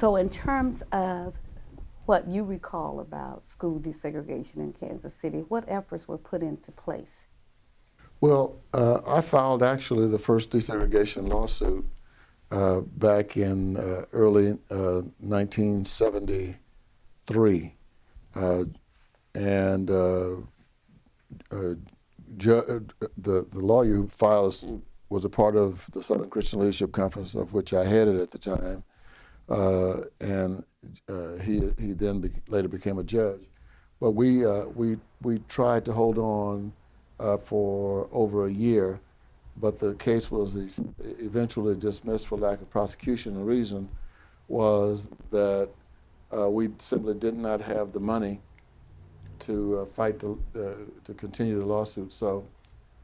So in terms of what you recall about school desegregation in Kansas City, what efforts were put into place? Well, I filed actually the first desegregation lawsuit back in early 1973. Uh, and the lawyer who filed the suit was a part of the Southern Christian Leadership Conference, of which I headed at the time. And he then later became a judge. But we tried to hold on for over a year, but the case was eventually dismissed for lack of prosecution. The reason was that we simply did not have the money to to continue the lawsuit, so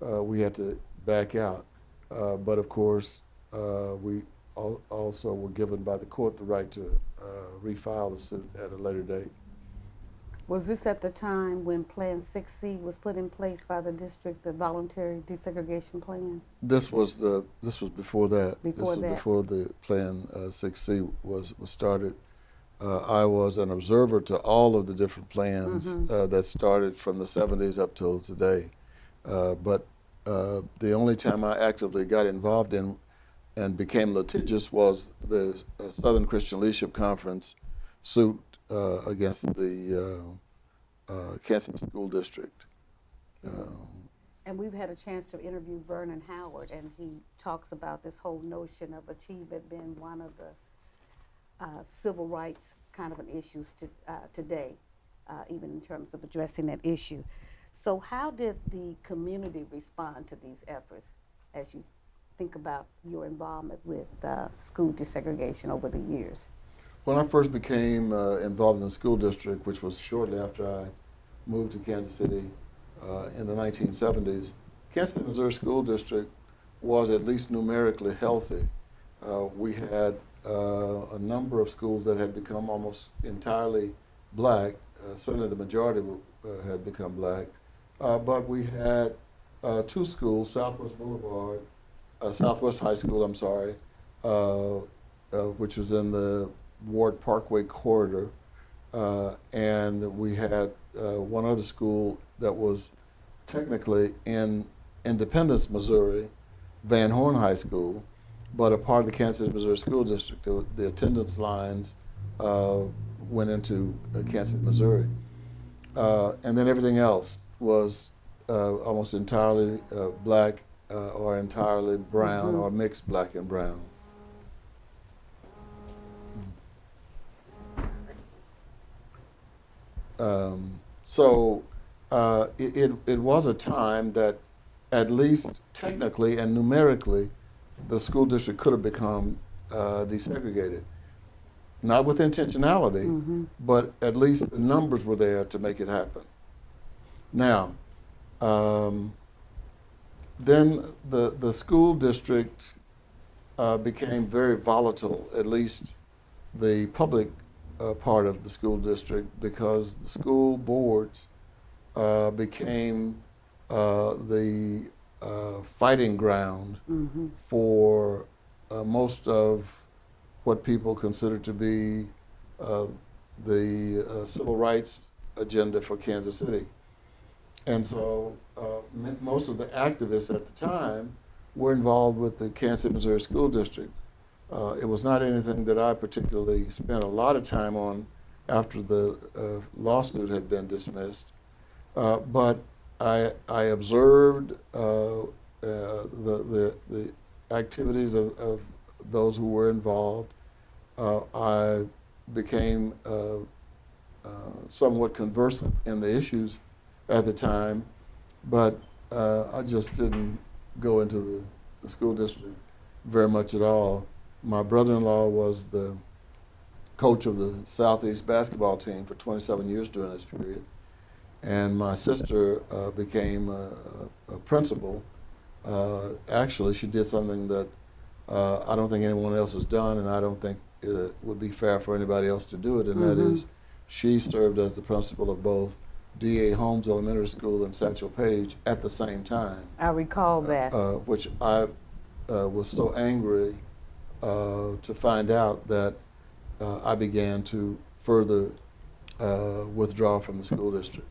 we had to back out. But of course, we also were given by the court the right to refile the suit at a later date. Was this at the time when Plan 6C was put in place by the district, the voluntary desegregation plan? This was before that. Before that. Before the Plan 6C was started. I was an observer to all of the different plans that started from the 70s up till today. But the only time I actively got involved in and became litigious was the Southern Christian Leadership Conference suit against the Kansas School District. And we've had a chance to interview Vernon Howard, and he talks about this whole notion of achievement being one of the civil rights kind of an issues today, even in terms of addressing that issue. So how did the community respond to these efforts as you think about your involvement with school desegregation over the years? When I first became involved in the school district, which was shortly after I moved to Kansas City in the 1970s, Kansas City, Missouri School District was at least numerically healthy. We had a number of schools that had become almost entirely black. Certainly the majority had become black. But we had two schools, Southwest High School, I'm sorry, which was in the Ward Parkway corridor. And we had one other school that was technically in Independence, Missouri, Van Horn High School, but a part of the Kansas City, Missouri School District. The attendance lines went into Kansas City, Missouri. And then everything else was almost entirely black or entirely brown or mixed black and brown. So it was a time that at least technically and numerically the school district could have become desegregated. Not with intentionality, but at least the numbers were there to make it happen. Now, then the school district became very volatile, at least the public part of the school district, because the school boards became the fighting ground for most of what people consider to be the civil rights agenda for Kansas City. And so most of the activists at the time were involved with the Kansas City, Missouri School District. It was not anything that I particularly spent a lot of time on after the lawsuit had been dismissed, but I observed the activities of those who were involved. I became somewhat conversant in the issues at the time, but I just didn't go into the school district very much at all. My brother-in-law was the coach of the Southeast basketball team for 27 years during this period, and my sister became a principal. Actually, she did something that I don't think anyone else has done, and I don't think it would be fair for anybody else to do it, and that is she served as the principal of both D.A. Holmes Elementary School and Satchel Paige at the same time. I recall that. Which I was so angry to find out that I began to further withdraw from the school district.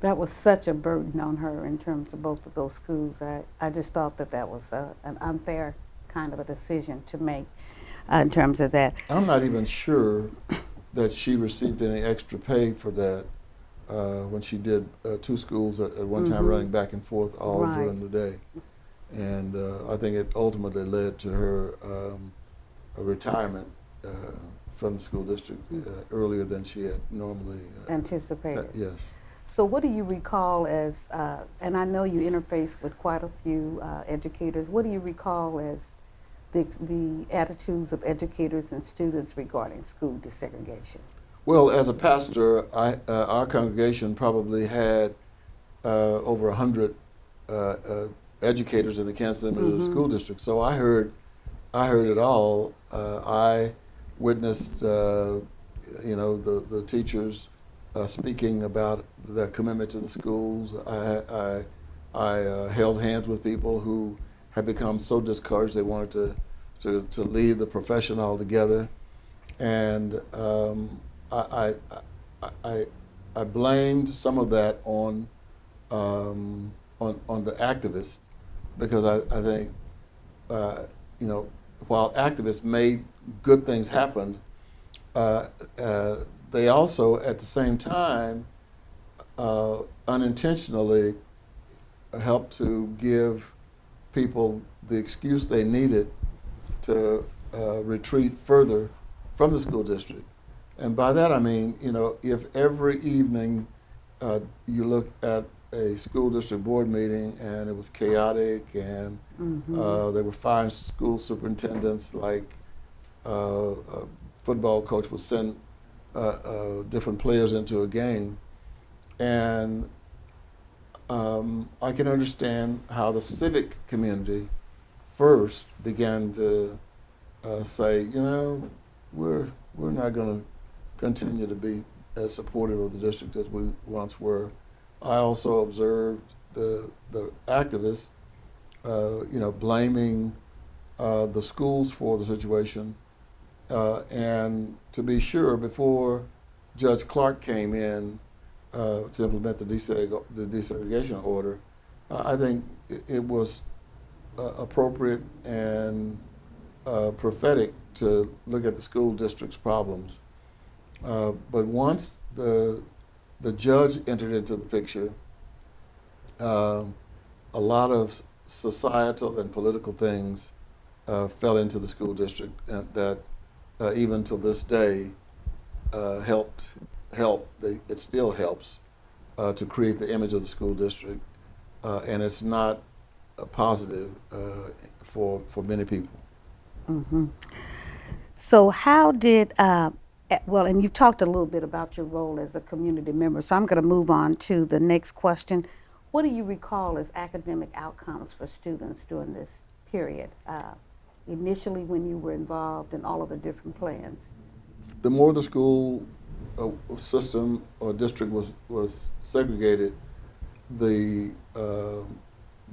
That was such a burden on her in terms of both of those schools. I just thought that was an unfair kind of a decision to make in terms of that. I'm not even sure that she received any extra pay for that when she did 2 schools at one time, running back and forth all during the day. And I think it ultimately led to her a retirement from the school district earlier than she had normally Anticipated. Yes. So what do you recall as, and I know you interface with quite a few educators, what do you recall as the attitudes of educators and students regarding school desegregation? Well, as a pastor, our congregation probably had over 100 educators in the Kansas City Middle School District. So I heard it all. I witnessed, the teachers speaking about their commitment to the schools. I held hands with people who had become so discouraged they wanted to leave the profession altogether, and I blamed some of that on the activists, because I think while activists made good things happen, they also at the same time unintentionally helped to give people the excuse they needed to retreat further from the school district. And by that I mean, if every evening you look at a school district board meeting and it was chaotic and they were firing school superintendents, like a football coach would send different players into a game, and I can understand how the civic community first began to say, we're not going to continue to be as supportive of the district as we once were. I also observed the activists, blaming the schools for the situation, and to be sure, before Judge Clark came in to implement the desegregation order, I think it was appropriate and prophetic to look at the school district's problems. But once the judge entered into the picture, a lot of societal and political things fell into the school district, and that even till this day it still helps to create the image of the school district, and it's not a positive for many people. So how did, and you talked a little bit about your role as a community member, so I'm going to move on to the next question. What do you recall as academic outcomes for students during this period, initially when you were involved in all of the different plans? The more the school system or district was segregated, the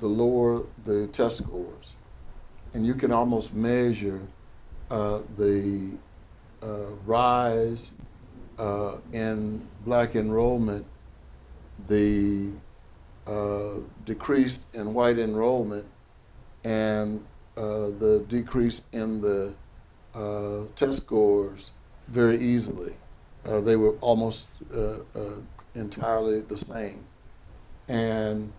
lower the test scores. And you can almost measure the rise in black enrollment, the decrease in white enrollment, and the decrease in the test scores very easily. They were almost entirely the same. And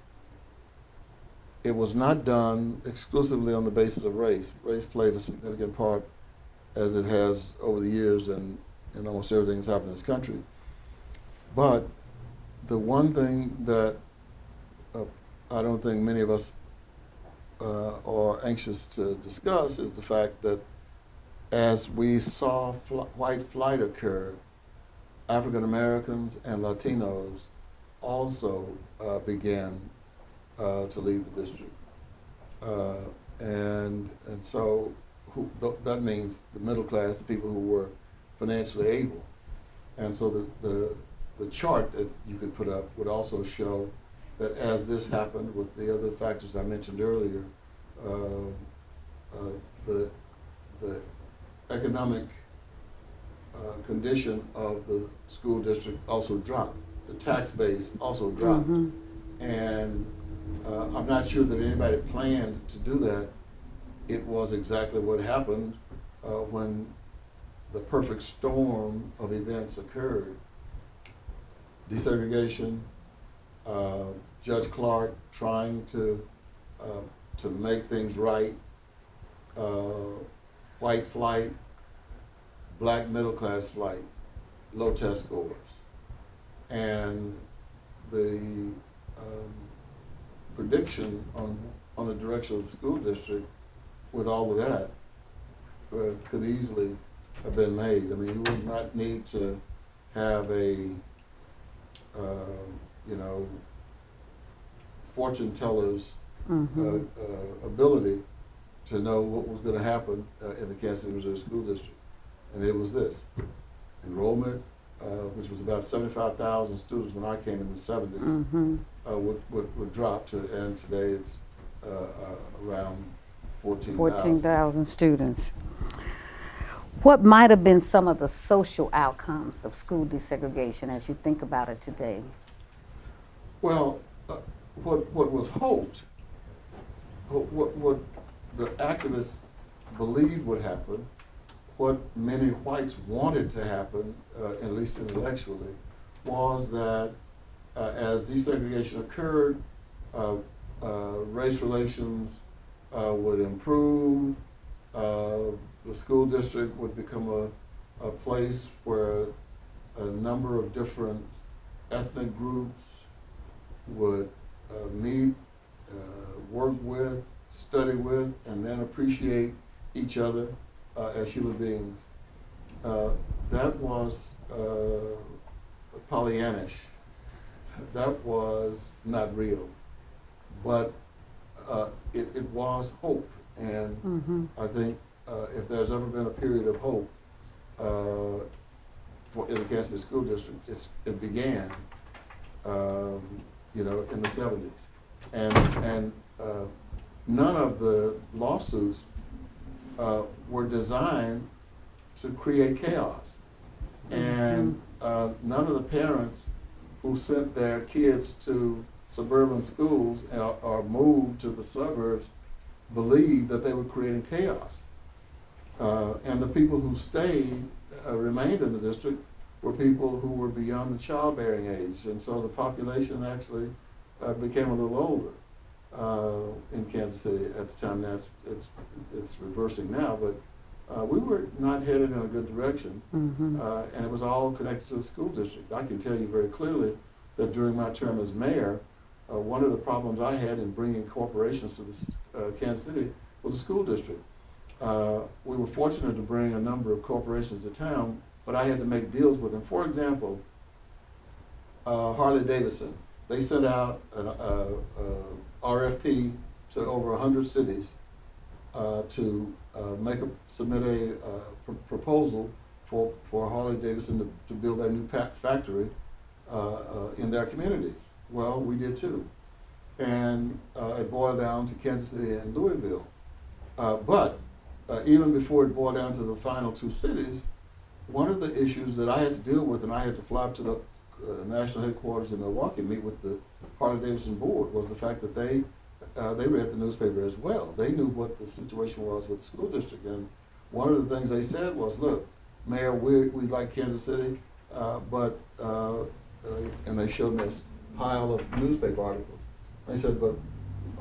it was not done exclusively on the basis of race. Race played a significant part, as it has over the years and in almost everything that's happened in this country. But the one thing that I don't think many of us are anxious to discuss is the fact that as we saw white flight occur, African Americans and Latinos also began to leave the district. And so that means the middle class, the people who were financially able. And so the chart that you could put up would also show that as this happened with the other factors I mentioned earlier, the economic condition of the school district also dropped. The tax base also dropped. And I'm not sure that anybody planned to do that. It was exactly what happened when the perfect storm of events occurred. Desegregation, Judge Clark trying to make things right, white flight, black middle class flight, low test scores. And the prediction on the direction of the school district with all of that could easily have been made. I mean, you would not need to have a, fortune teller's ability to know what was going to happen in the Kansas City, Missouri School District. And it was this. Enrollment, which was about 75,000 students when I came in the 70s, would drop to, and today it's around 14,000 students. What might have been some of the social outcomes of school desegregation as you think about it today? Well, what was hoped, what the activists believed would happen, what many whites wanted to happen, at least intellectually, was that as desegregation occurred, race relations would improve, the school district would become a place where a number of different ethnic groups would meet, work with, study with, and then appreciate each other as human beings. That was Pollyannish. That was not real, but it was hope. And I think if there's ever been a period of hope in the Kansas City School District, it began, in the 70s. And none of the lawsuits were designed to create chaos. And none of the parents who sent their kids to suburban schools or moved to the suburbs believed that they were creating chaos. And the people who stayed, remained in the district, were people who were beyond the childbearing age. And so the population actually became a little older in Kansas City at the time. Now it's reversing now, but we were not headed in a good direction. And it was all connected to the school district. I can tell you very clearly that during my term as mayor, one of the problems I had in bringing corporations to the Kansas City was the school district. We were fortunate to bring a number of corporations to town, but I had to make deals with them. For example, Harley Davidson, they sent out an RFP to over 100 cities to submit a proposal for Harley Davidson to build their new factory in their communities. Well, we did too. And it boiled down to Kansas City and Louisville. But even before it boiled down to the final two cities, one of the issues that I had to deal with, and I had to fly up to the national headquarters in Milwaukee and meet with the Harley Davidson board, was the fact that they read the newspaper as well. They knew what the situation was with the school district. And one of the things they said was, look, Mayor, we like Kansas City, but, and they showed me this pile of newspaper articles. They said, but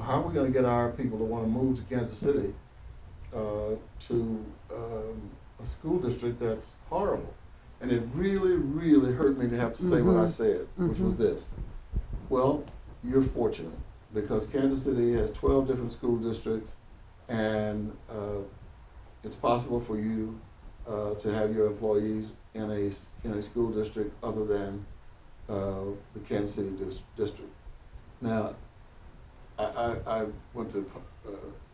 how are we going to get our people to want to move to Kansas City to a school district that's horrible? And it really, really hurt me to have to say what I said, which was this. Well, you're fortunate because Kansas City has 12 different school districts, and it's possible for you to have your employees in a school district other than the Kansas City district. Now, I went to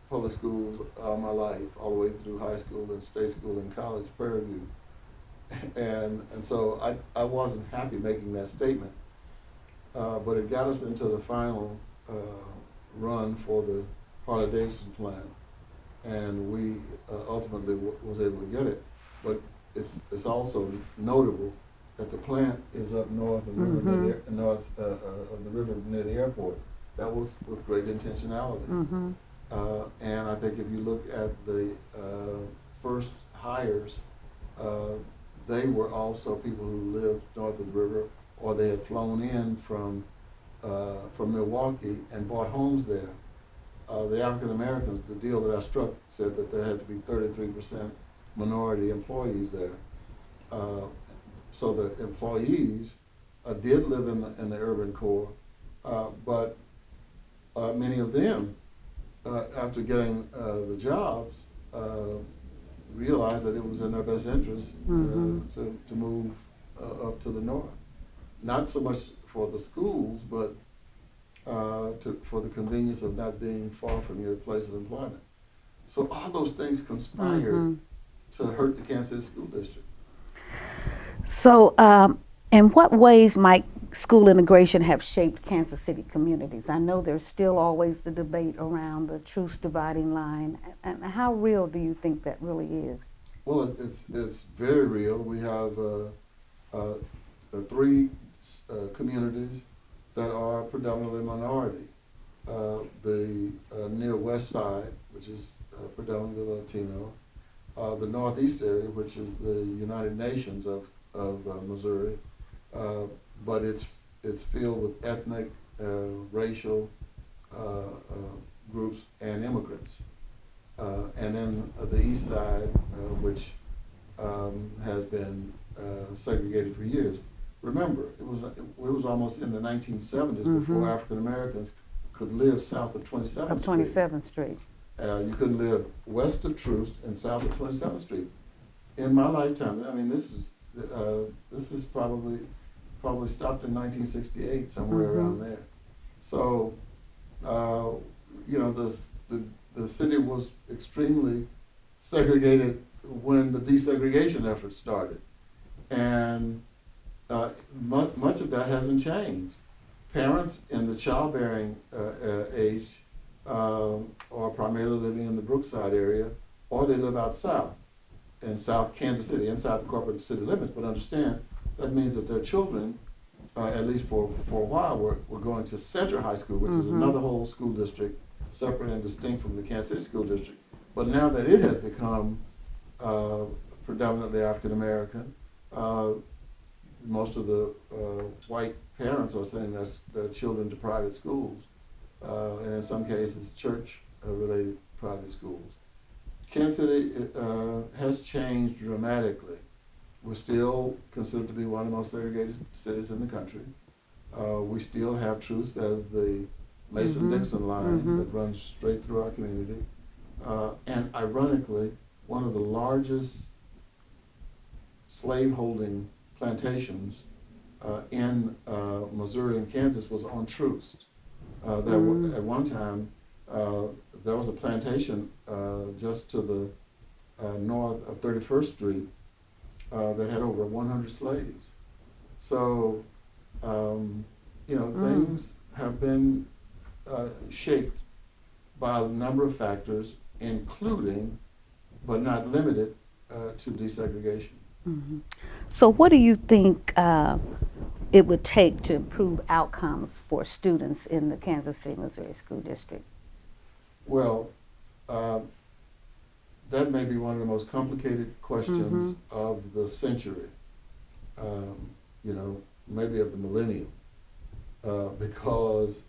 public schools all my life, all the way through high school and state school and college, Prairie View. And so I wasn't happy making that statement, but it got us into the final run for the Harley Davidson plan, and we ultimately was able to get it. But it's also notable that the plant is up north of the river near the, north of the river near the airport. That was with great intentionality. And I think if you look at the first hires, they were also people who lived north of the river, or they had flown in from Milwaukee and bought homes there. The African Americans, the deal that I struck said that there had to be 33% minority employees there. So the employees did live in the urban core, but many of them, after getting the jobs, realized that it was in their best interest to move up to the north. Not so much for the schools, but for the convenience of not being far from your place of employment. So all those things conspired to hurt the Kansas City School District. So, in what ways might school integration have shaped Kansas City communities? I know there's still always the debate around the truth dividing line. And how real do you think that really is? Well, it's very real. We have three communities that are predominantly minority. The near west side, which is predominantly Latino. The northeast area, which is the United Nations of Missouri, but it's filled with ethnic, racial groups and immigrants. And then the east side, which has been segregated for years. Remember, it was almost in the 1970s before African Americans could live south of 27th Street. Of 27th Street. You couldn't live west of Troost and south of 27th Street. In my lifetime, I mean, this is probably stopped in 1968, somewhere around there. So, you know, the city was extremely segregated when the desegregation effort started, and much of that hasn't changed. Parents in the childbearing age are primarily living in the Brookside area, or they live out south, in South Kansas City, inside the corporate city limits. But understand, that means that their children, at least for a while, were going to Center High School, which is another whole school district, separate and distinct from the Kansas City School District. But now that it has become predominantly African American, most of the white parents are sending their children to private schools, and in some cases church-related private schools. Kansas City has changed dramatically. We're still considered to be one of the most segregated cities in the country. We still have Troost as the Mason-Dixon line that runs straight through our community. And ironically, one of the largest slaveholding plantations in Missouri and Kansas was on Troost. At one time, there was a plantation just to the north of 31st Street that had over 100 slaves. So, you know, things have been shaped by a number of factors, including, but not limited, to desegregation. So what do you think it would take to improve outcomes for students in the Kansas City, Missouri School District? Well, that may be one of the most complicated questions of the century, you know, maybe of the millennium, because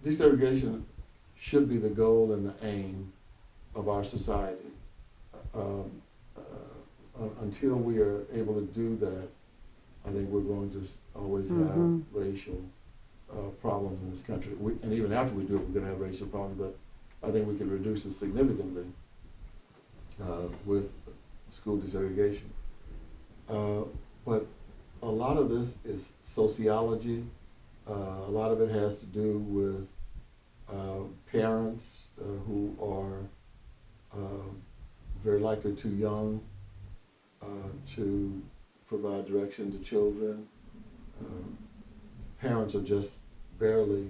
desegregation should be the goal and the aim of our society. Until we are able to do that, I think we're going to always have racial problems in this country. And even after we do it, we're going to have racial problems, but I think we can reduce it significantly with school desegregation. But a lot of this is sociology. A lot of it has to do with parents who are very likely too young to provide direction to children. Parents are just barely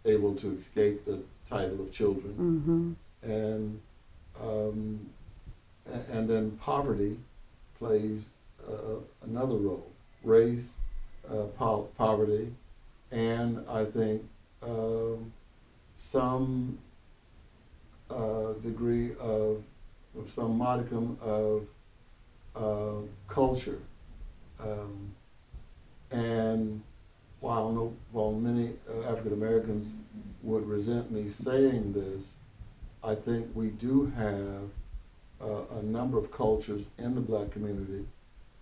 able to escape the title of children. And And then poverty plays another role. Race, poverty, and I think some degree of some modicum of culture. And while many African Americans would resent me saying this, I think we do have a number of cultures in the black community,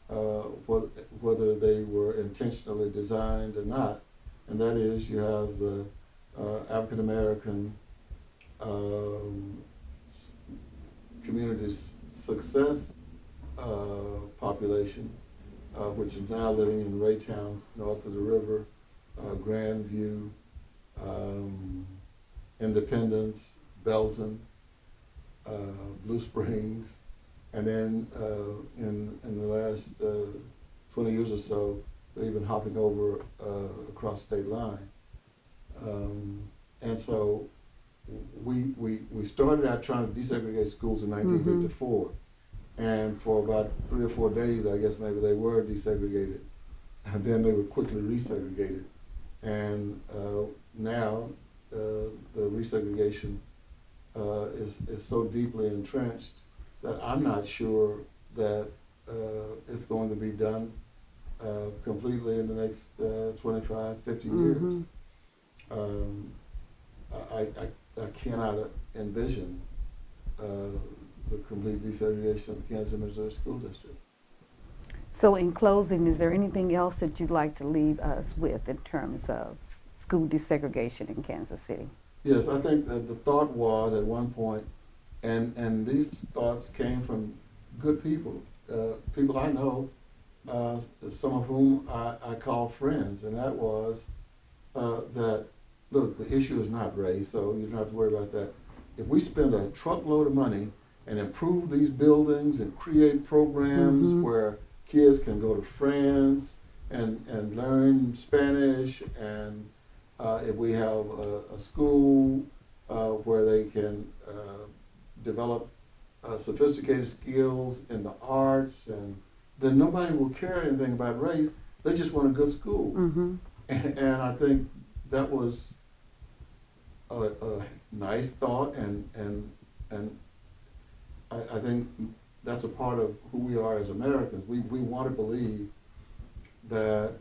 whether they were intentionally designed or not. And that is, you have the African American community's success population, which is now living in Raytown, north of the river, Grandview, Independence, Belton, Blue Springs, and then in the last 20 years or so, they're even hopping over across state line. And so we started out trying to desegregate schools in 1954. And for about 3 or 4 days, I guess maybe they were desegregated. And then they were quickly resegregated. And now the resegregation is so deeply entrenched that I'm not sure that it's going to be done completely in the next 25, 50 years. I cannot envision the complete desegregation of the Kansas City, Missouri School District. So in closing, is there anything else that you'd like to leave us with in terms of school desegregation in Kansas City? Yes, I think that the thought was at one point, and these thoughts came from good people, people I know, some of whom I call friends, and that was that, look, the issue is not race, so you don't have to worry about that. If we spend a truckload of money and improve these buildings and create programs where kids can go to France and learn Spanish, and if we have a school where they can develop sophisticated skills in the arts, and then nobody will care anything about race. They just want a good school. And I think that was a nice thought, and I think that's a part of who we are as Americans. We want to believe that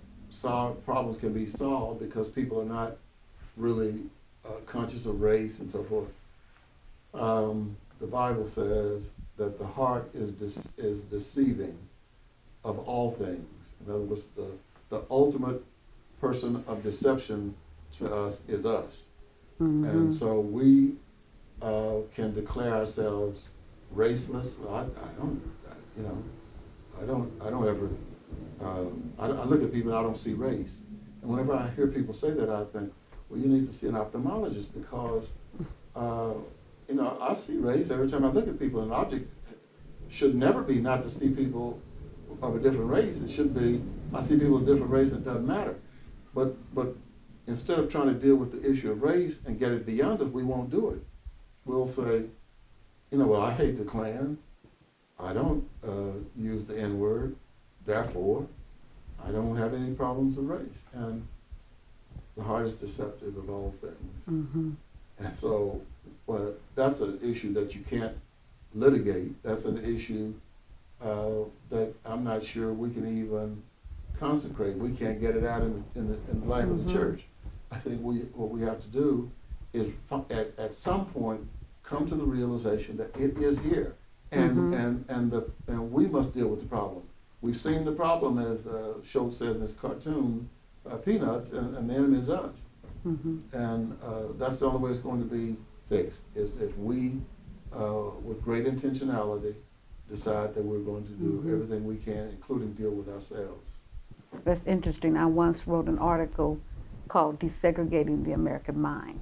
problems can be solved because people are not really conscious of race and so forth. The Bible says that the heart is deceiving of all things. In other words, the ultimate person of deception to us is us. And so we can declare ourselves raceless. I look at people and I don't see race. And whenever I hear people say that, I think, well, you need to see an ophthalmologist because, I see race every time I look at people. An object should never be not to see people of a different race. It should be, I see people of a different race, it doesn't matter. But instead of trying to deal with the issue of race and get it beyond us, we won't do it. We'll say, well, I hate the Klan. I don't use the N-word. Therefore, I don't have any problems with race. And the heart is deceptive of all things. And so, well, that's an issue that you can't litigate. That's an issue that I'm not sure we can even consecrate. We can't get it out in the life of the church. I think what we have to do is at some point come to the realization that it is here, and we must deal with the problem. We've seen the problem, as Schultz says in his cartoon, Peanuts, and the enemy is us. And that's the only way it's going to be fixed, is if we, with great intentionality, decide that we're going to do everything we can, including deal with ourselves. That's interesting. I once wrote an article called Desegregating the American Mind.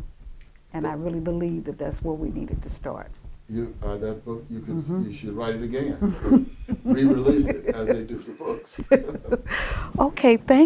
And I really believe that that's where we needed to start. That book, you should write it again. Re-release it as they do the books. Okay, thank